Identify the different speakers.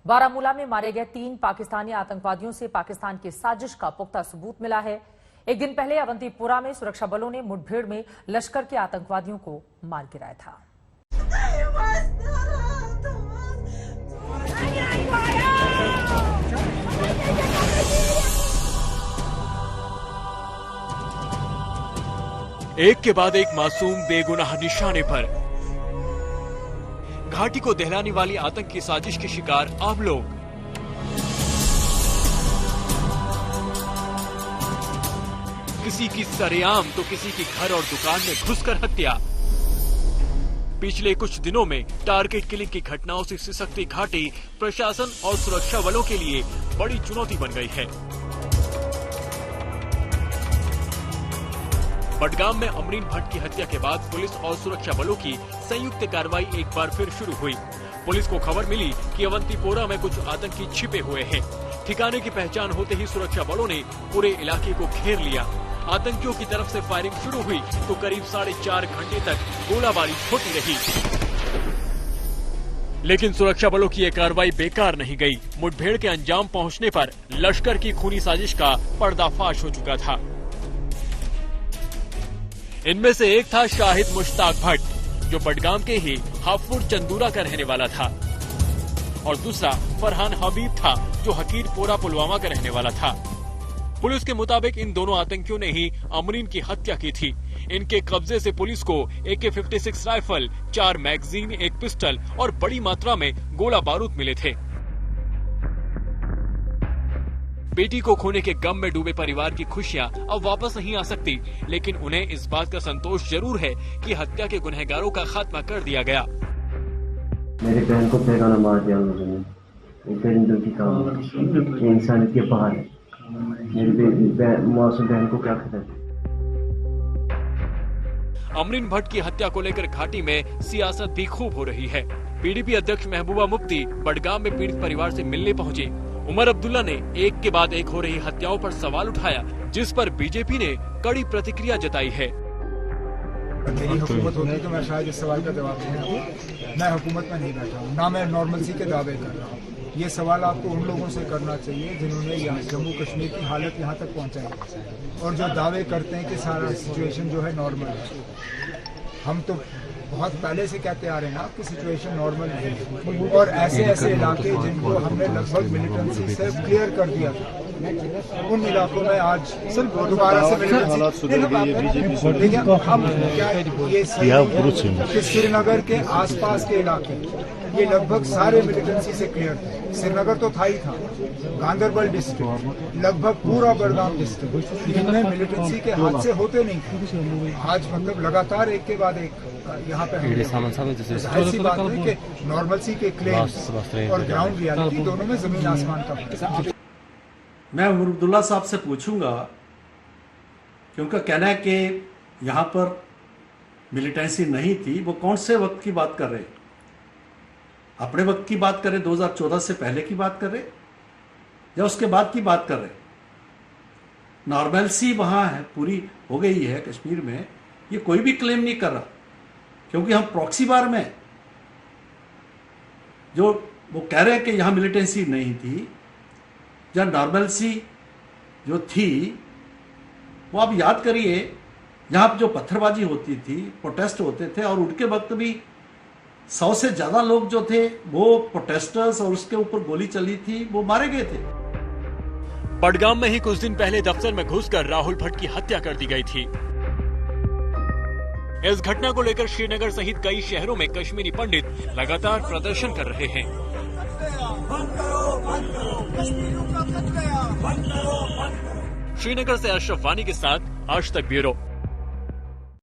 Speaker 1: बारामूला में मारे गए 3 पाकिस्तानी आतंकवादियों से पाकिस्तान की साजिश का पुख्ता सबूत मिला है। एक दिन पहले अवंतीपोरा में सुरक्षा बलों ने मुठभेड़ में लश्कर के आतंकवादियों को मार गिराया था।
Speaker 2: एक के बाद एक मासूम बेगुनाह निशाने पर। घाटी को दहलाने वाली आतंक की साजिश के शिकार आम लोग। किसी की सरेआम तो किसी की घर और दुकान में घुसकर हत्या। पिछले कुछ दिनों में टारगेट किलिंग की घटनाओं से सिसकती घाटी प्रशासन और सुरक्षा बलों के लिए बड़ी चुनौती बन गई है। बडगाम में अमरीन भट्ट की हत्या के बाद पुलिस और सुरक्षा बलों की संयुक्त कार्रवाई एक बार फिर शुरू हुई। पुलिस को खबर मिली कि अवंतीपोरा में कुछ आतंकी छिपे हुए हैं। ठिकाने की पहचान होते ही सुरक्षा बलों ने पूरे इलाके को घेर लिया। आतंकियों की तरफ से फायरिंग शुरू हुई तो करीब 4.5 घंटे तक गोलाबारी होती रही, लेकिन सुरक्षा बलों की ये कार्रवाई बेकार नहीं गई। मुठभेड़ के अंजाम पहुंचने पर लश्कर की खूनी साजिश का पर्दाफाश हो चुका था। इनमें से एक था शाहिद मुश्ताक भट्ट, जो बडगाम के ही हाफुर चंदूरा का रहने वाला था, और दूसरा फरहान हबीब था, जो हकीरपोरा पुलवामा का रहने वाला था। पुलिस के मुताबिक इन दोनों आतंकियों ने ही अमरीन की हत्या की थी। इनके कब्जे से पुलिस को AK-56 राइफल, 4 मैगजीन, 1 पिस्टल और बड़ी मात्रा में गोला बारूद मिले थे। बेटी को खोने के गम में डूबे परिवार की खुशियां अब वापस नहीं आ सकती, लेकिन उन्हें इस बात का संतोष जरूर है कि हत्या के गुनहगारों का खात्मा कर दिया गया।
Speaker 3: मेरी बहन को बेगाना मार दिया उन्होंने, परिंदों की काम, इंसानियत के बाहर है। मेरी मासूम बहन को क्या खबर।
Speaker 2: अमरीन भट्ट की हत्या को लेकर घाटी में सियासत भी खूब हो रही है। PDP अध्यक्ष महबूबा मुफ्ती बडगाम में पीड़ित परिवार से मिलने पहुंचे। उमर अब्दुल्ला ने एक के बाद एक हो रही हत्याओं पर सवाल उठाया, जिस पर बीजेपी ने कड़ी प्रतिक्रिया जताई है।
Speaker 4: मेरी हुकूमत होती तो मैं शायद इस सवाल का जवाब दूंगा। मैं हुकूमत में नहीं बैठा हूँ, ना मैं नॉर्मलसी के दावे कर रहा हूँ। ये सवाल आपको उन लोगों से करना चाहिए जिन्होंने यहाँ जम्मू कश्मीर की हालत यहाँ तक पहुँचाई और जो दावे करते हैं कि सारा सिचुएशन जो है नॉर्मल है। हम तो बहुत पहले से कहते आ रहे हैं ना कि सिचुएशन नॉर्मल है, और ऐसे ऐसे इलाके जिनको हमने लगभग मिलिटेंसी से क्लियर कर दिया था, उन इलाकों में आज दोबारा से मिलिटेंसी। लेकिन हम क्या ये सही है कि श्रीनगर के आसपास के इलाके ये लगभग सारे मिलिटेंसी से क्लियर थे। श्रीनगर तो था ही था, गांदरबल डिस्ट्रिक्ट, लगभग पूरा बडगाम डिस्ट्रिक्ट, इनमें मिलिटेंसी के हादसे होते नहीं थे। आज मतलब लगातार एक के बाद एक यहाँ पे ऐसी बात है कि नॉर्मलसी के क्लेम्स और ग्राउंड रियलिटी दोनों में जमीन आसमान का फर्क है।
Speaker 5: मैं उमर अब्दुल्ला साहब से पूछूंगा कि उनका कहना है कि यहाँ पर मिलिटेंसी नहीं थी, वो कौन से वक्त की बात कर रहे हैं? अपने वक्त की बात करें, 2014 से पहले की बात कर रहे या उसके बाद की बात कर रहे? नॉर्मलसी वहां है, पूरी हो गई है कश्मीर में, ये कोई भी क्लेम नहीं कर रहा, क्योंकि हम प्रॉक्सी वार में जो वो कह रहे हैं कि यहां मिलिटेंसी नहीं थी या नॉर्मलसी जो थी, वो आप याद करिए, यहां जो पत्थरबाजी होती थी, प्रोटेस्ट होते थे, और उनके वक्त भी 100 से ज्यादा लोग जो थे वो प्रोटेस्टर्स और उसके ऊपर गोली चली थी, वो मारे गए थे।
Speaker 2: बडगाम में ही कुछ दिन पहले दफ्तर में घुसकर राहुल भट्ट की हत्या कर दी गई थी। इस घटना को लेकर श्रीनगर सहित कई शहरों में कश्मीरी पंडित लगातार प्रदर्शन कर रहे हैं। श्रीनगर से अशरफ वानी के साथ आज तक ब्यूरो।